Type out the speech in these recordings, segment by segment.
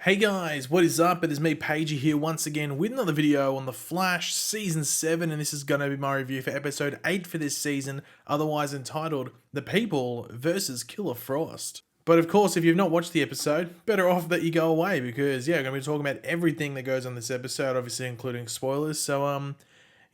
Hey guys, what is up? It is me, Pagey, here once again with another video on The Flash Season 7, and this is going to be my review for Episode 8 for this season, otherwise entitled The People vs. Killer Frost. But of course, if you've not watched the episode, better off that you go away because, I'm going to be talking about everything that goes on this episode, obviously including spoilers, so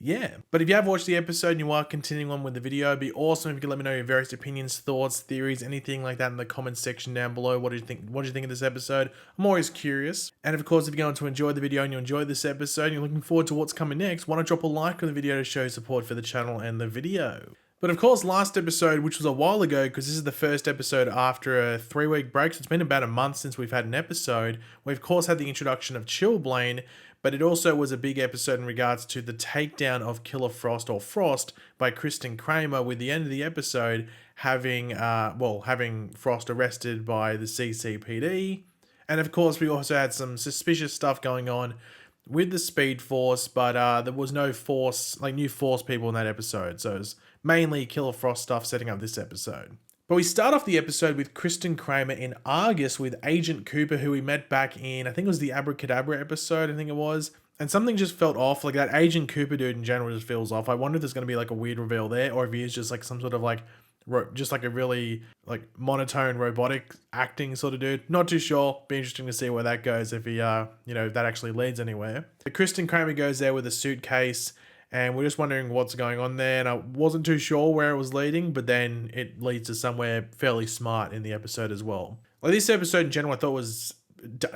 yeah. But if you have watched the episode and you are continuing on with the video, it'd be awesome if you could let me know your various opinions, thoughts, theories, anything like that in the comments section down below. What do you think? What do you think of this episode? I'm always curious. And of course, if you're going to enjoy the video and you enjoyed this episode and you're looking forward to what's coming next, why not drop a like on the video to show support for the channel and the video. But of course, last episode, which was a while ago, because this is the first episode after a 3-week break, so it's been about a month since we've had an episode, we of course had the introduction of Chillblaine, but it also was a big episode in regards to the takedown of Killer Frost or Frost by Kristen Kramer, with the end of the episode having Frost arrested by the CCPD. And of course, we also had some suspicious stuff going on with the Speed Force, but there was no Force, like new Force people in that episode, so it was mainly Killer Frost stuff setting up this episode. But we start off the episode with Kristen Kramer in Argus with Agent Cooper, who we met back in, I think it was the Abracadabra episode, I think it was. And something just felt off, like that Agent Cooper dude in general just feels off. I wonder if there's going to be like a weird reveal there, or if he is just like some sort of like, just like a really like monotone robotic acting sort of dude. Not too sure. Be interesting to see where that goes, if he, if that actually leads anywhere. But Kristen Kramer goes there with a suitcase, and we're just wondering what's going on there, and I wasn't too sure where it was leading, but then it leads to somewhere fairly smart in the episode as well. Like this episode in general, I thought was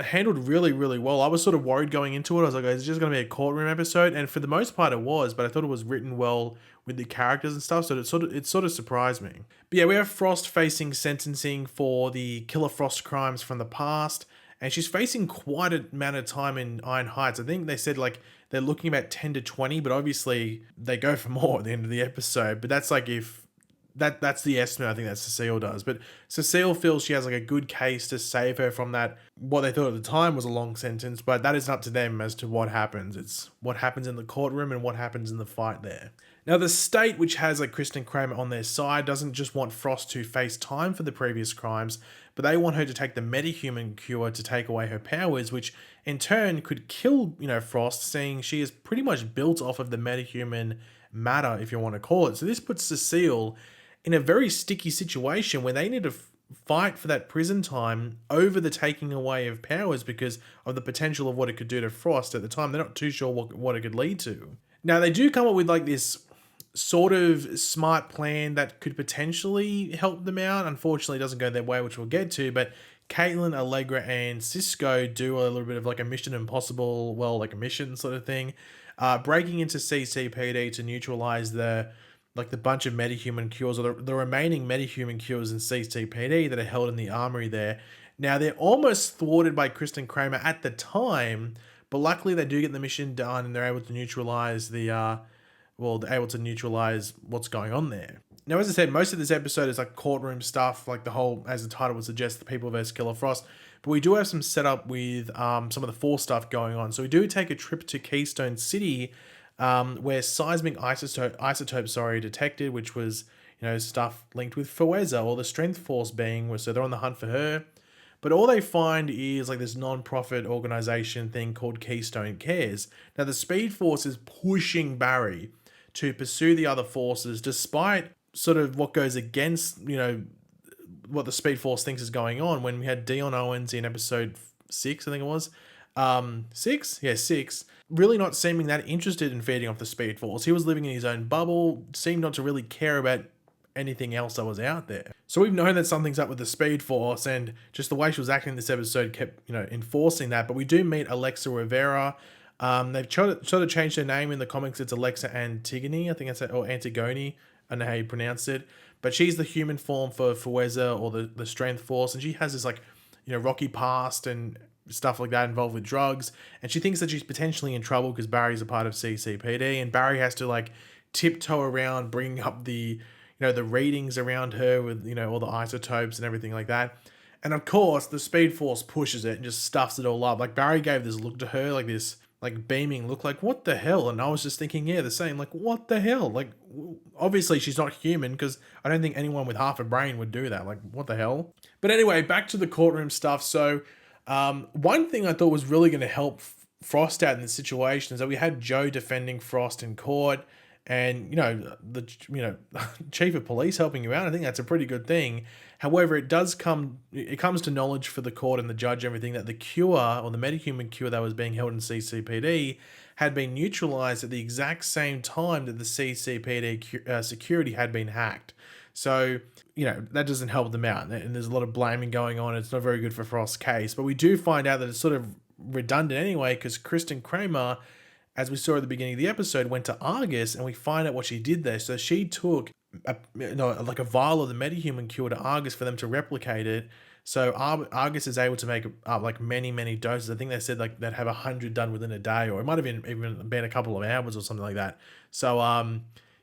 handled really, really well. I was sort of worried going into it. I was like, is it just going to be a courtroom episode? And for the most part it was, but I thought it was written well with the characters and stuff, so it sort of surprised me. But yeah, we have Frost facing sentencing for the Killer Frost crimes from the past, and she's facing quite an amount of time in Iron Heights. I think they said like they're looking about 10 to 20, but obviously they go for more at the end of the episode. But that's like if that's the estimate I think that Cecile does. But Cecile feels she has like a good case to save her from that, what they thought at the time was a long sentence, but that is up to them as to what happens. It's what happens in the courtroom and what happens in the fight there. Now the state, which has like Kristen Kramer on their side, doesn't just want Frost to face time for the previous crimes, but they want her to take the metahuman cure to take away her powers, which in turn could kill, Frost, seeing she is pretty much built off of the metahuman matter, if you want to call it. So this puts Cecile in a very sticky situation where they need to fight for that prison time over the taking away of powers because of the potential of what it could do to Frost at the time. They're not too sure what it could lead to. Now, they do come up with like this sort of smart plan that could potentially help them out. Unfortunately, it doesn't go their way, which we'll get to, but Caitlin, Allegra, and Cisco do a little bit of like a Mission Impossible, like a mission sort of thing, breaking into CCPD to neutralize the bunch of metahuman cures, or the remaining metahuman cures in CCPD that are held in the armory there. Now, they're almost thwarted by Kristen Kramer at the time, but luckily they do get the mission done and they're able to neutralize they're able to neutralize what's going on there. Now, as I said, most of this episode is like courtroom stuff, like the whole, as the title would suggest, the people versus Killer Frost. But we do have some setup with some of the Force stuff going on. So we do take a trip to Keystone City, where seismic isotopes detected, which was, stuff linked with Faweza, or the Strength Force being, so they're on the hunt for her. But all they find is like this non-profit organization thing called Keystone Cares. Now the Speed Force is pushing Barry to pursue the other forces, despite sort of what goes against, what the Speed Force thinks is going on. When we had Dion Owens in episode 6, I think it was, 6? Yeah, 6. Really not seeming that interested in feeding off the Speed Force. He was living in his own bubble, seemed not to really care about anything else that was out there. So we've known that something's up with the Speed Force, and just the way she was acting in this episode kept, enforcing that. But we do meet Alexa Rivera. They've sort of changed her name in the comics. It's Alexa Antigone, I think that's it, or Antigone, I don't know how you pronounce it. But she's the human form for Faweza, or the Strength Force, and she has this like, rocky past and stuff like that involved with drugs, and she thinks that she's potentially in trouble because Barry's a part of CCPD, and Barry has to like tiptoe around bringing up the the readings around her with all the isotopes and everything like that. And of course the Speed Force pushes it and just stuffs it all up. Like Barry gave this look to her, like this like beaming look, like what the hell. And I was just thinking, yeah, the same, like what the hell. Like obviously she's not human, because I don't think anyone with half a brain would do that. Like what the hell. But anyway, back to the courtroom stuff. So One thing I thought was really going to help Frost out in this situation is that we had Joe defending Frost in court, and the chief of police helping you out. I think that's a pretty good thing. However, it comes to knowledge for the court and the judge and everything that the cure, or the metahuman cure that was being held in CCPD, had been neutralized at the exact same time that the CCPD security had been hacked. So, that doesn't help them out. And there's a lot of blaming going on. It's not very good for Frost's case. But we do find out that it's sort of redundant anyway, because Kristen Kramer, as we saw at the beginning of the episode, went to Argus, and we find out what she did there. So she took like a vial of the metahuman cure to Argus for them to replicate it. So Argus is able to make like many doses. I think they said like they'd have 100 done within a day, or it might have even been a couple of hours or something like that. So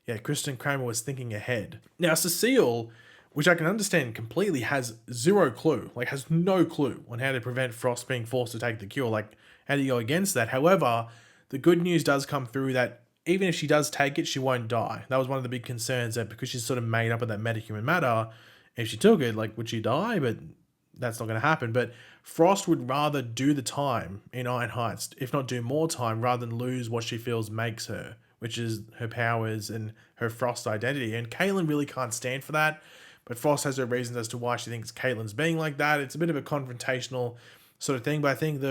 yeah, Kristen Kramer was thinking ahead. Now Cecile, which I can understand completely, has zero clue, like has no clue on how to prevent Frost being forced to take the cure. Like, how do you go against that? However, the good news does come through that even if she does take it, she won't die. That was one of the big concerns, that because she's sort of made up of that metahuman matter, if she took it, like, would she die? But that's not going to happen. But Frost would rather do the time in Iron Heights, if not do more time, rather than lose what she feels makes her, which is her powers and her Frost identity. And Caitlin really can't stand for that. But Frost has her reasons as to why she thinks Caitlin's being like that. It's a bit of a confrontational sort of thing, but I think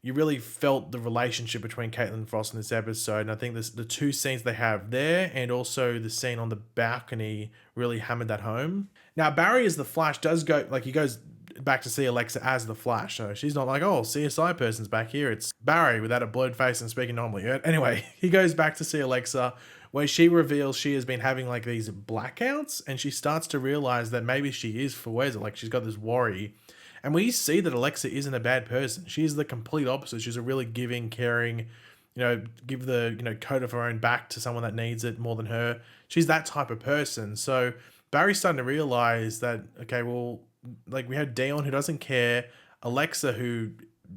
you really felt the relationship between Caitlin and Frost in this episode. And I think the two scenes they have there, and also the scene on the balcony, really hammered that home. Now, Barry as the Flash does go, like, he goes back to see Alexa as the Flash. So she's not like, oh, CSI person's back here. It's Barry without a blurred face and speaking normally. Anyway, he goes back to see Alexa, where she reveals she has been having like these blackouts, and she starts to realize that maybe she is Faweza. Like, she's got this worry. And we see that Alexa isn't a bad person. She's the complete opposite. She's a really giving, caring, give the, coat of her own back to someone that needs it more than her. She's that type of person. So Barry's starting to realize that, okay, well, like, we have Dion, who doesn't care, Alexa, who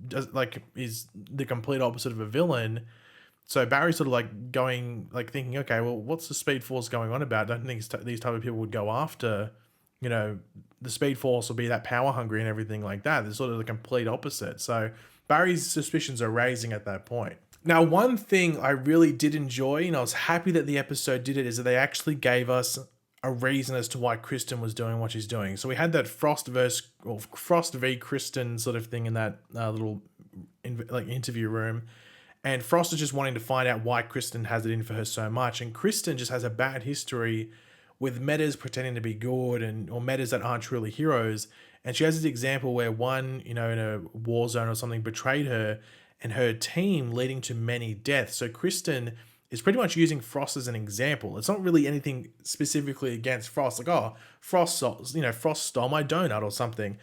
does, like, is the complete opposite of a villain. So Barry's sort of like going, like, thinking, okay, well, what's the Speed Force going on about? I don't think these type of people would go after, the Speed Force will be that power hungry and everything like that. They're sort of the complete opposite. So Barry's suspicions are raising at that point. Now, one thing I really did enjoy, and I was happy that the episode did it, is that they actually gave us a reason as to why Kristin was doing what she's doing. So we had that Frost v Kristin sort of thing in that little interview room. And Frost is just wanting to find out why Kristin has it in for her so much. And Kristin just has a bad history with metas pretending to be good, or metas that aren't truly heroes. And she has this example where one, in a war zone or something, betrayed her and her team, leading to many deaths. So Kristin is pretty much using Frost as an example. It's not really anything specifically against Frost, like, oh, Frost stole my donut or something.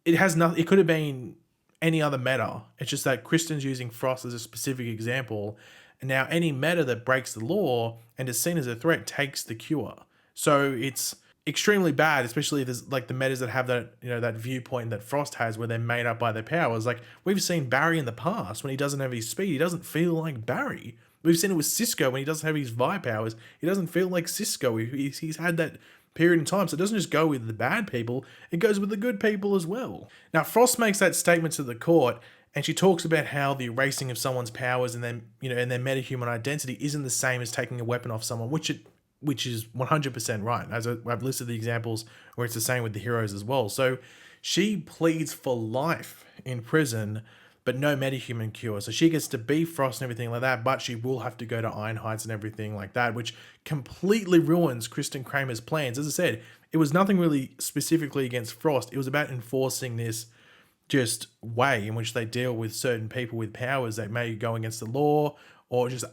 It has nothing. It could have been any other meta. It's just that Kristin's using Frost as a specific example. And now any meta that breaks the law and is seen as a threat takes the cure. So it's extremely bad, especially if there's like the metas that have that, that viewpoint that Frost has, where they're made up by their powers. Like, we've seen Barry in the past, when he doesn't have his speed, he doesn't feel like Barry. We've seen it with Cisco when he doesn't have his Vi powers, he doesn't feel like Cisco. He's had that period in time. So it doesn't just go with the bad people, it goes with the good people as well. Now, Frost makes that statement to the court, and she talks about how the erasing of someone's powers and then, and their metahuman identity isn't the same as taking a weapon off someone, which is 100% right. As I've listed the examples where it's the same with the heroes as well. So she pleads for life in prison, but no metahuman cure. So she gets to be Frost and everything like that, but she will have to go to Iron Heights and everything like that, which completely ruins Kristen Kramer's plans. As I said, it was nothing really specifically against Frost. It was about enforcing this just way in which they deal with certain people with powers that may go against the law, or just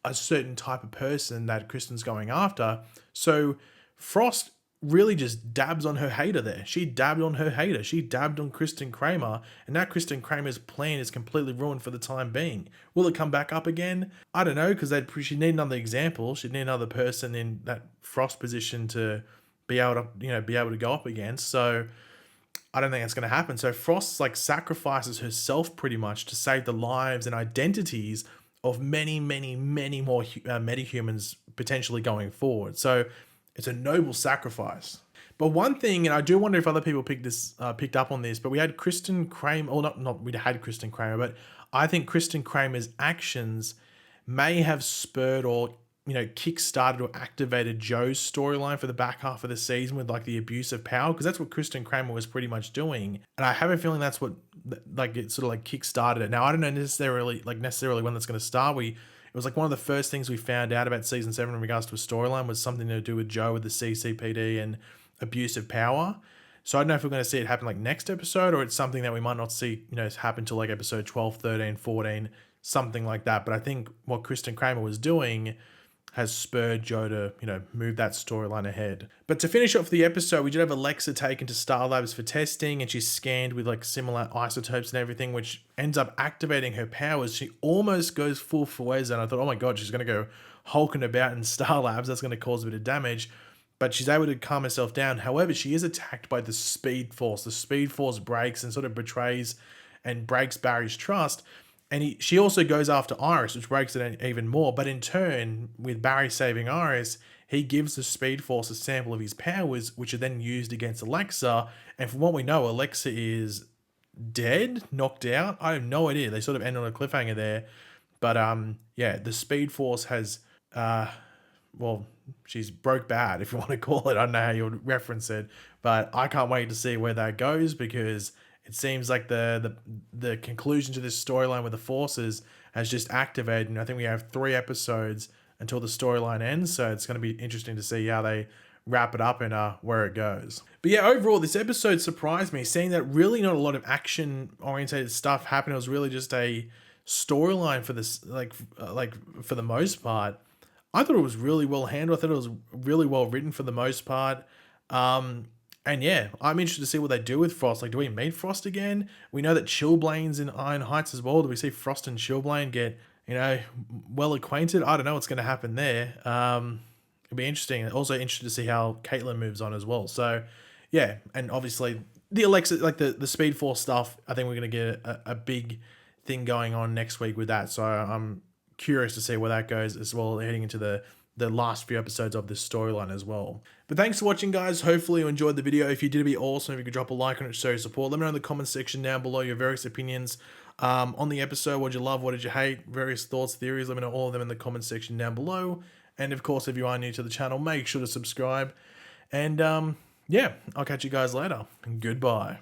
a certain type of person that Kristen's going after. So Frost really just dabs on her hater there. She dabbed on her hater. She dabbed on Kristen Kramer, and now Kristen Kramer's plan is completely ruined for the time being. Will it come back up again? I don't know, because she'd need another example. She'd need another person in that Frost position to be able to go up against. So I don't think that's going to happen. So Frost sacrifices herself pretty much to save the lives and identities of many more metahumans potentially going forward. So it's a noble sacrifice. But one thing, and I do wonder if other people picked up on this, but we had Kristen Kramer, or not we had Kristen Kramer, but I think Kristen Kramer's actions may have spurred or kick-started or activated Joe's storyline for the back half of the season with like the abuse of power, because that's what Kristen Kramer was pretty much doing, and I have a feeling that's what like it sort of like kick-started it. Now I don't know necessarily when that's going to start. It was like one of the first things we found out about season 7 in regards to a storyline was something to do with Joe with the CCPD and abuse of power. So I don't know if we're going to see it happen like next episode, or it's something that we might not see, happen till like episode 12, 13, 14, something like that. But I think what Kristen Kramer was doing has spurred Joe to, move that storyline ahead. But to finish off the episode, we did have Alexa taken to Star Labs for testing, and she's scanned with like similar isotopes and everything, which ends up activating her powers. She almost goes full Faweza, and I thought, oh my God, she's going to go hulking about in Star Labs. That's going to cause a bit of damage. But she's able to calm herself down. However, she is attacked by the Speed Force. The Speed Force breaks and sort of betrays and breaks Barry's trust. And she also goes after Iris, which breaks it even more. But in turn, with Barry saving Iris, he gives the Speed Force a sample of his powers, which are then used against Alexa. And from what we know, Alexa is dead, knocked out. I have no idea. They sort of end on a cliffhanger there. But yeah, the Speed Force has she's broke bad, if you want to call it. I don't know how you would reference it, but I can't wait to see where that goes, because it seems like the conclusion to this storyline with the Forces has just activated, and I think we have 3 episodes until the storyline ends, so it's going to be interesting to see how they wrap it up and where it goes. But yeah, overall, this episode surprised me, seeing that really not a lot of action-oriented stuff happened. It was really just a storyline for this, like for the most part. I thought it was really well handled. I thought it was really well written for the most part. And yeah, I'm interested to see what they do with Frost. Like, do we meet Frost again? We know that Chillblane's in Iron Heights as well. Do we see Frost and Chillblane get, well acquainted? I don't know what's going to happen there. It'll be interesting. Also interested to see how Caitlin moves on as well. So yeah, and obviously the Alexa, like the Speed Force stuff, I think we're going to get a big thing going on next week with that. So I'm curious to see where that goes as well, heading into the last few episodes of this storyline as well. But thanks for watching, guys. Hopefully you enjoyed the video. If you did, it'd be awesome if you could drop a like on it to show your support. Let me know in the comment section down below your various opinions on the episode. What did you love? What did you hate? Various thoughts, theories. Let me know all of them in the comment section down below. And of course, if you are new to the channel, make sure to subscribe. And yeah, I'll catch you guys later. Goodbye.